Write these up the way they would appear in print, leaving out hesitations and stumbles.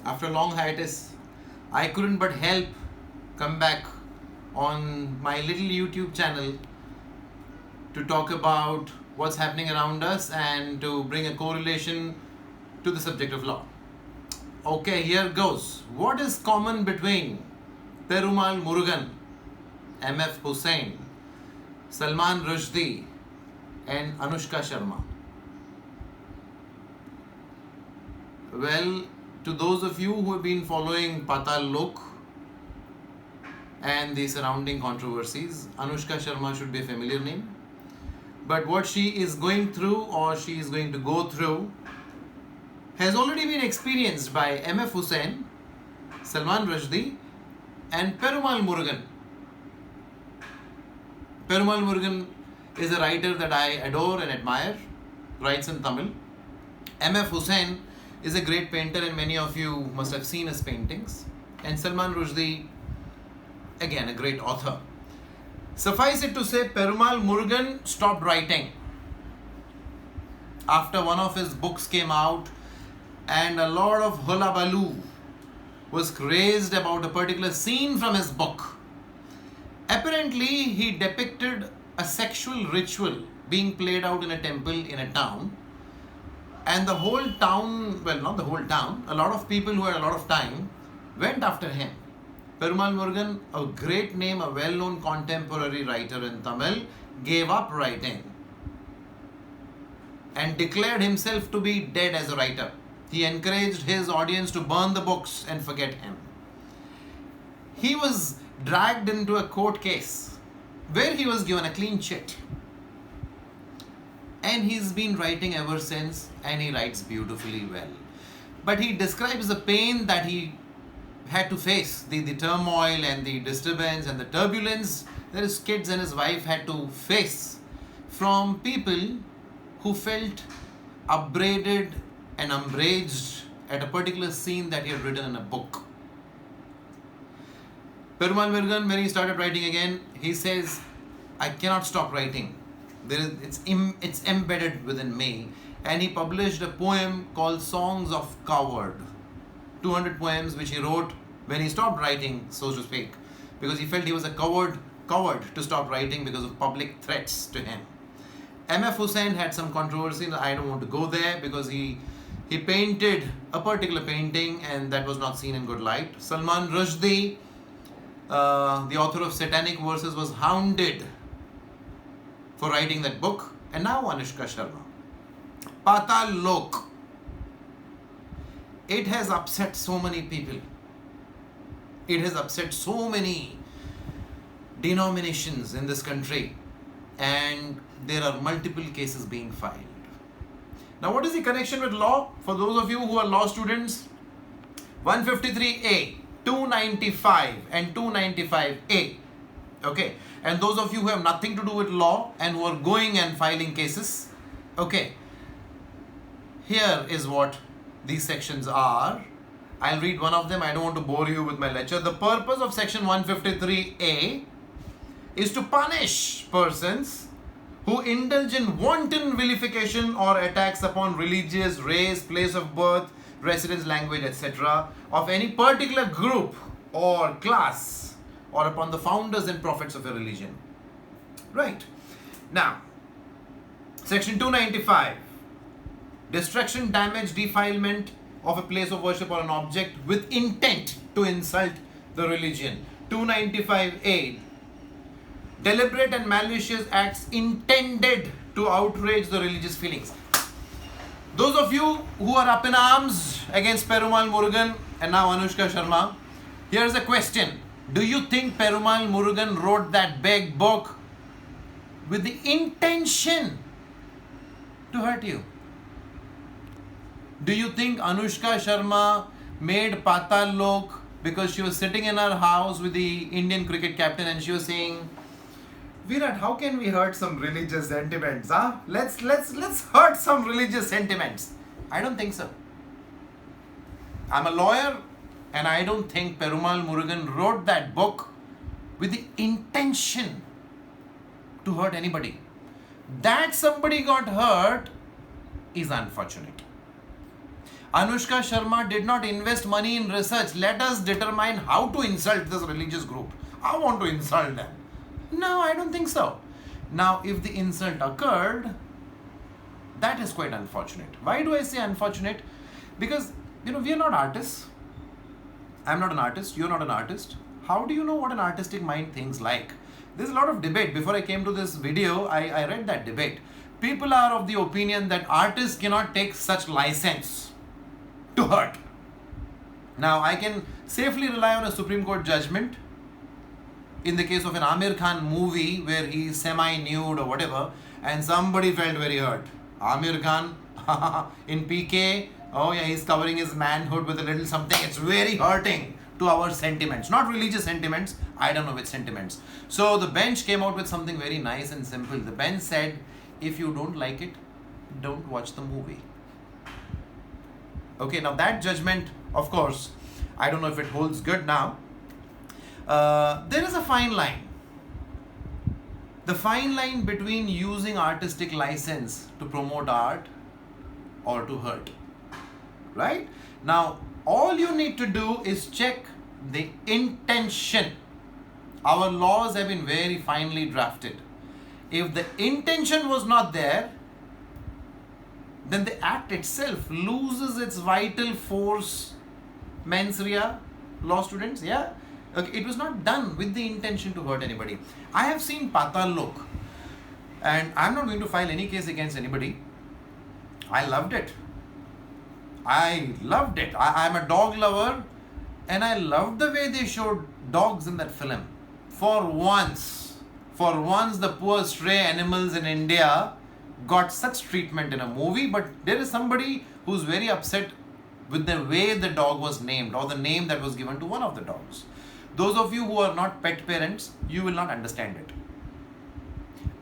After a long hiatus, I couldn't but help come back on my little YouTube channel to talk about what's happening around us and to bring a correlation to the subject of law. Okay, here goes. What is common between Perumal Murugan, MF Hussain, Salman Rushdie, and Anushka Sharma? Well, to those of you who have been following Patal Lok and the surrounding controversies, Anushka Sharma should be a familiar name. But what she is going through or she is going to go through has already been experienced by MF Hussain, Salman Rushdie, and Perumal Murugan. Perumal Murugan is a writer that I adore and admire, writes in Tamil. MF Hussain is a great painter and many of you must have seen his paintings. And Salman Rushdie, again, a great author. Suffice it to say, Perumal Murugan stopped writing after one of his books came out and a lot of hullabaloo was raised about a particular scene from his book. Apparently, he depicted a sexual ritual being played out in a temple in a town, and the whole town, well, not the whole town, a lot of people who had a lot of time went after him. Perumal Murugan, a great name, a well-known contemporary writer in Tamil, gave up writing and declared himself to be dead as a writer. He encouraged his audience to burn the books and forget him. He was dragged into a court case where he was given a clean chit. And he's been writing ever since, and he writes beautifully well. But he describes the pain that he had to face, the turmoil and the disturbance and the turbulence that his kids and his wife had to face from people who felt upbraided and umbraged at a particular scene that he had written in a book. Perumal Murugan, when he started writing again, he says, I cannot stop writing. It's embedded within me. And he published a poem called Songs of Coward. 200 poems which he wrote when he stopped writing, so to speak, because he felt he was a coward to stop writing because of public threats to him. MF Hussain had some controversy. I don't want to go there because he painted a particular painting and that was not seen in good light. Salman Rushdie, the author of Satanic Verses, was hounded for writing that book. And now Anushka Sharma. Patal Lok. It has upset so many people. It has upset so many denominations in this country. And there are multiple cases being filed. Now, what is the connection with law? For those of you who are law students, 153A, 295 and 295A. Okay. And those of you who have nothing to do with law and who are going and filing cases. Okay. Here is what these sections are. I'll read one of them. I don't want to bore you with my lecture. The purpose of section 153A is to punish persons who indulge in wanton vilification or attacks upon religious, race, place of birth, residence, language, etc. of any particular group or class, or upon the founders and prophets of a religion. Right. Now, section 295. Destruction, damage, defilement of a place of worship or an object with intent to insult the religion. 295A. Deliberate and malicious acts intended to outrage the religious feelings. Those of you who are up in arms against Perumal Murugan and now Anushka Sharma, here's a question. Do you think Perumal Murugan wrote that big book with the intention to hurt you? Do you think Anushka Sharma made Patal Lok because she was sitting in her house with the Indian cricket captain and she was saying, Virat, how can we hurt some religious sentiments? Huh? Let's hurt some religious sentiments. I don't think so. I'm a lawyer and I don't think Perumal Murugan wrote that book with the intention to hurt anybody. That somebody got hurt is unfortunate. Anushka Sharma did not invest money in research. Let us determine how to insult this religious group. I want to insult them. No, I don't think so. Now, if the insult occurred, that is quite unfortunate. Why do I say unfortunate? Because, we are not artists. I'm not an artist. You're not an artist. How do you know what an artistic mind thinks like? There's a lot of debate. Before I came to this video, I read that debate. People are of the opinion that artists cannot take such license to hurt. Now, I can safely rely on a Supreme Court judgment in the case of an Aamir Khan movie where he is semi-nude or whatever, and somebody felt very hurt. Aamir Khan in PK, oh yeah, he's covering his manhood with a little something. It's very hurting to our sentiments, not religious sentiments. I don't know which sentiments. So the bench came out with something very nice and simple. The bench said, if you don't like it, don't watch the movie. Okay, now that judgment, of course, I don't know if it holds good now. There is a fine line. The fine line between using artistic license to promote art or to hurt. Right? Now, all you need to do is check the intention. Our laws have been very finely drafted. If the intention was not there, then the act itself loses its vital force. Mens rea, law students, yeah? Okay, it was not done with the intention to hurt anybody. I have seen Patal Lok, and I'm not going to file any case against anybody. I loved it. I'm a dog lover, and I loved the way they showed dogs in that film. For once, the poor stray animals in India got such treatment in a movie, but there is somebody who's very upset with the way the dog was named or the name that was given to one of the dogs. Those of you who are not pet parents, you will not understand it.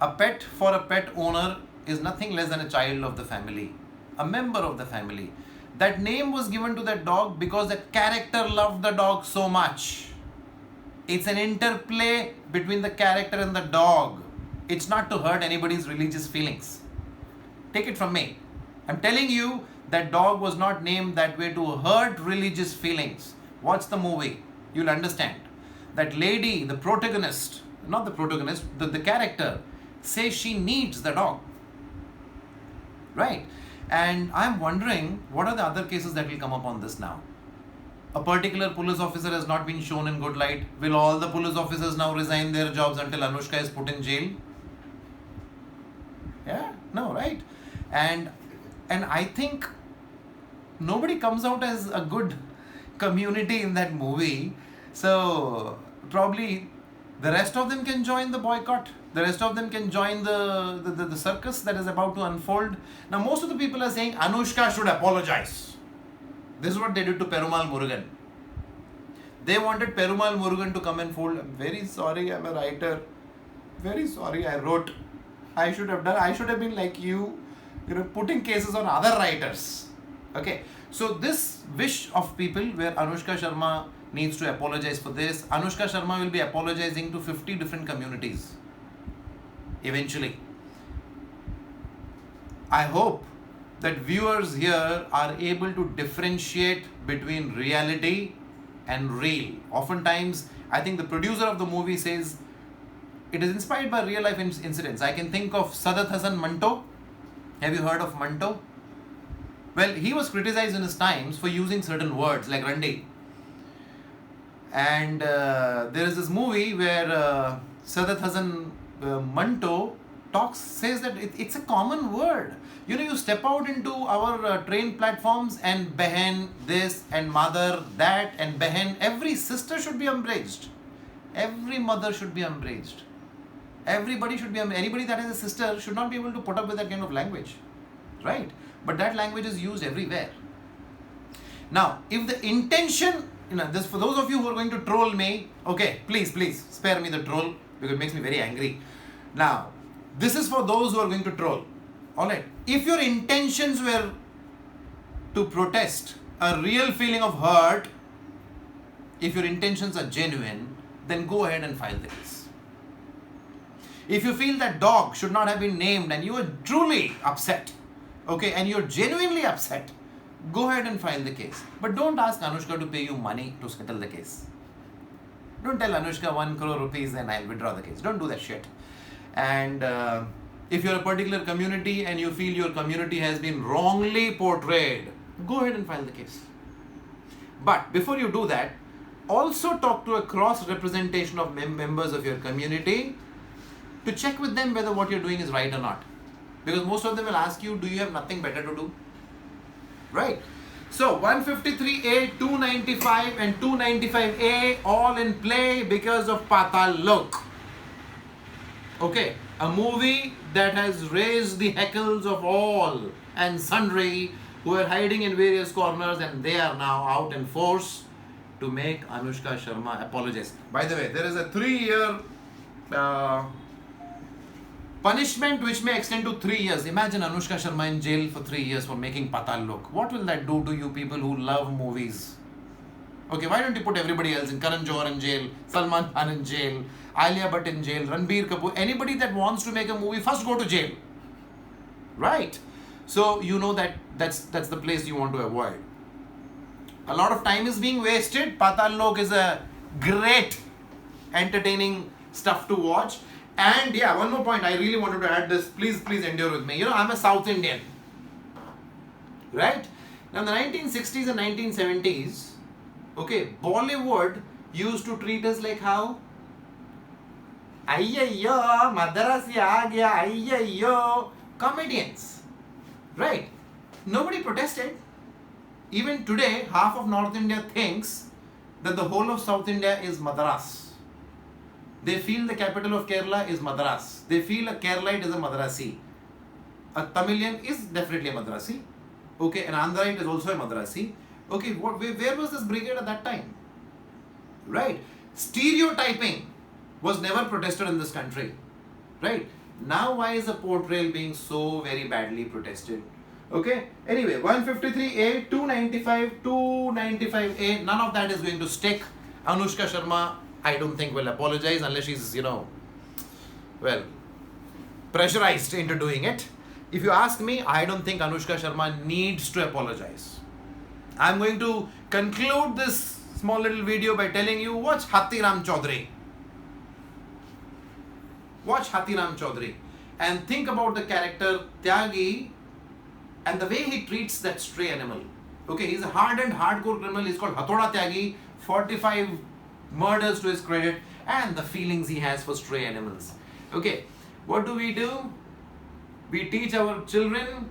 A pet for a pet owner is nothing less than a child of the family, a member of the family. That name was given to that dog because the character loved the dog so much. It's an interplay between the character and the dog. It's not to hurt anybody's religious feelings. Take it from me. I'm telling you that dog was not named that way to hurt religious feelings. Watch the movie. You'll understand. That lady, the protagonist, not the protagonist, the character, says she needs the dog. Right? And I'm wondering, what are the other cases that will come up on this now? A particular police officer has not been shown in good light. Will all the police officers now resign their jobs until Anushka is put in jail? Yeah? No, right? And I think nobody comes out as a good community in that movie. So probably the rest of them can join the boycott. The rest of them can join the circus that is about to unfold. Now most of the people are saying Anushka should apologize. This is what they did to Perumal Murugan. They wanted Perumal Murugan to come and fold. I'm very sorry, I'm a writer. Very sorry, I wrote. I should have been like you, putting cases on other writers. Okay. So this wish of people where Anushka Sharma needs to apologize for this. Anushka Sharma will be apologizing to 50 different communities. Eventually. I hope that viewers here are able to differentiate between reality and real. Oftentimes, I think the producer of the movie says it is inspired by real life incidents. I can think of Sadat Hasan Manto. Have you heard of Manto? Well, he was criticized in his times for using certain words like Randi. And there is this movie where Sadat Hasan Manto says that it's a common word. You step out into our train platforms and behen this and mother that and behen. Every sister should be embraced. Every mother should be embraced. Everybody should be, anybody that has a sister should not be able to put up with that kind of language. Right? But that language is used everywhere. Now, if the intention, this for those of you who are going to troll me, okay, please spare me the troll because it makes me very angry. Now, this is for those who are going to troll. Alright, if your intentions were to protest a real feeling of hurt, if your intentions are genuine, then go ahead and file the case. If you feel that dog should not have been named and you are truly upset, okay, and you're genuinely upset, go ahead and file the case. But don't ask Anushka to pay you money to settle the case. Don't tell Anushka 1 crore rupees and I'll withdraw the case. Don't do that shit. And if you're a particular community and you feel your community has been wrongly portrayed, go ahead and file the case. But before you do that, also talk to a cross representation of members of your community to check with them whether what you're doing is right or not. Because most of them will ask you, do you have nothing better to do? Right? So 153A, 295 and 295A all in play because of Patal Lok. Okay, a movie that has raised the heckles of all and sundry who are hiding in various corners, and they are now out in force to make Anushka Sharma apologize. By the way, there is a 3-year punishment which may extend to 3 years. Imagine Anushka Sharma in jail for 3 years for making Patal Lok. What will that do to you people who love movies? Okay, why don't you put everybody else in? Karan Johar in jail, Salman Khan in jail, Alia Bhatt in jail, Ranbir Kapoor. Anybody that wants to make a movie first go to jail. Right? So you know that's the place you want to avoid. A lot of time is being wasted. Patal Lok is a great entertaining stuff to watch. And yeah, one more point I really wanted to add this. Please endure with me. You know, I'm a South Indian. Right? Now in the 1960s and 1970s, okay, Bollywood used to treat us like how? Ayyayyo, Madarasi aa gaya, ayyayyo. Comedians. Right? Nobody protested. Even today, half of North India thinks that the whole of South India is Madras. They feel the capital of Kerala is Madras. They feel a Keralite is a Madrasi. A Tamilian is definitely a Madrasi. Okay, an Andhraite is also a Madrasi. Okay, where was this brigade at that time? Right? Stereotyping was never protested in this country. Right? Now why is the portrayal being so very badly protested? Okay, anyway, 153A, 295, 295A, none of that is going to stick. Anushka Sharma, I don't think will apologize unless she's, pressurized into doing it. If you ask me, I don't think Anushka Sharma needs to apologize. I'm going to conclude this small little video by telling you, watch Hathiram Chaudhary. Watch Hathiram Chaudhary and think about the character Tyagi and the way he treats that stray animal. Okay, he's a hardened, hardcore criminal. He's called Hathoda Tyagi, 45 murders to his credit, and the feelings he has for stray animals. Okay, what do? We teach our children,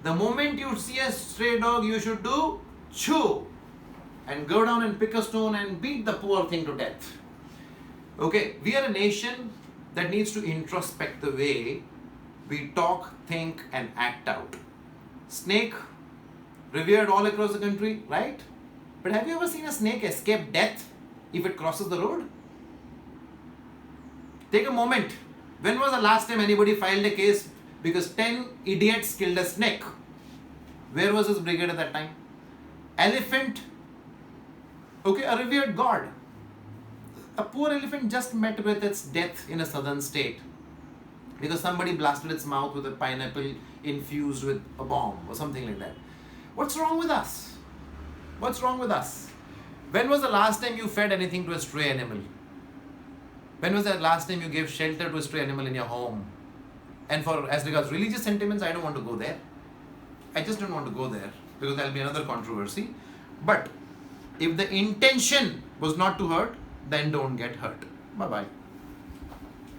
the moment you see a stray dog, you should do chew and go down and pick a stone and beat the poor thing to death. Okay, we are a nation that needs to introspect the way we talk, think and act out. Snake, revered all across the country, right? But have you ever seen a snake escape death if it crosses the road? Take a moment. When was the last time anybody filed a case because 10 idiots killed a snake? Where was this brigade at that time? Elephant, okay, a revered god. A poor elephant just met with its death in a southern state because somebody blasted its mouth with a pineapple infused with a bomb or something like that. What's wrong with us? What's wrong with us? When was the last time you fed anything to a stray animal? When was the last time you gave shelter to a stray animal in your home? And as regards religious sentiments, I don't want to go there. I just don't want to go there because there will be another controversy. But if the intention was not to hurt, then don't get hurt. Bye-bye.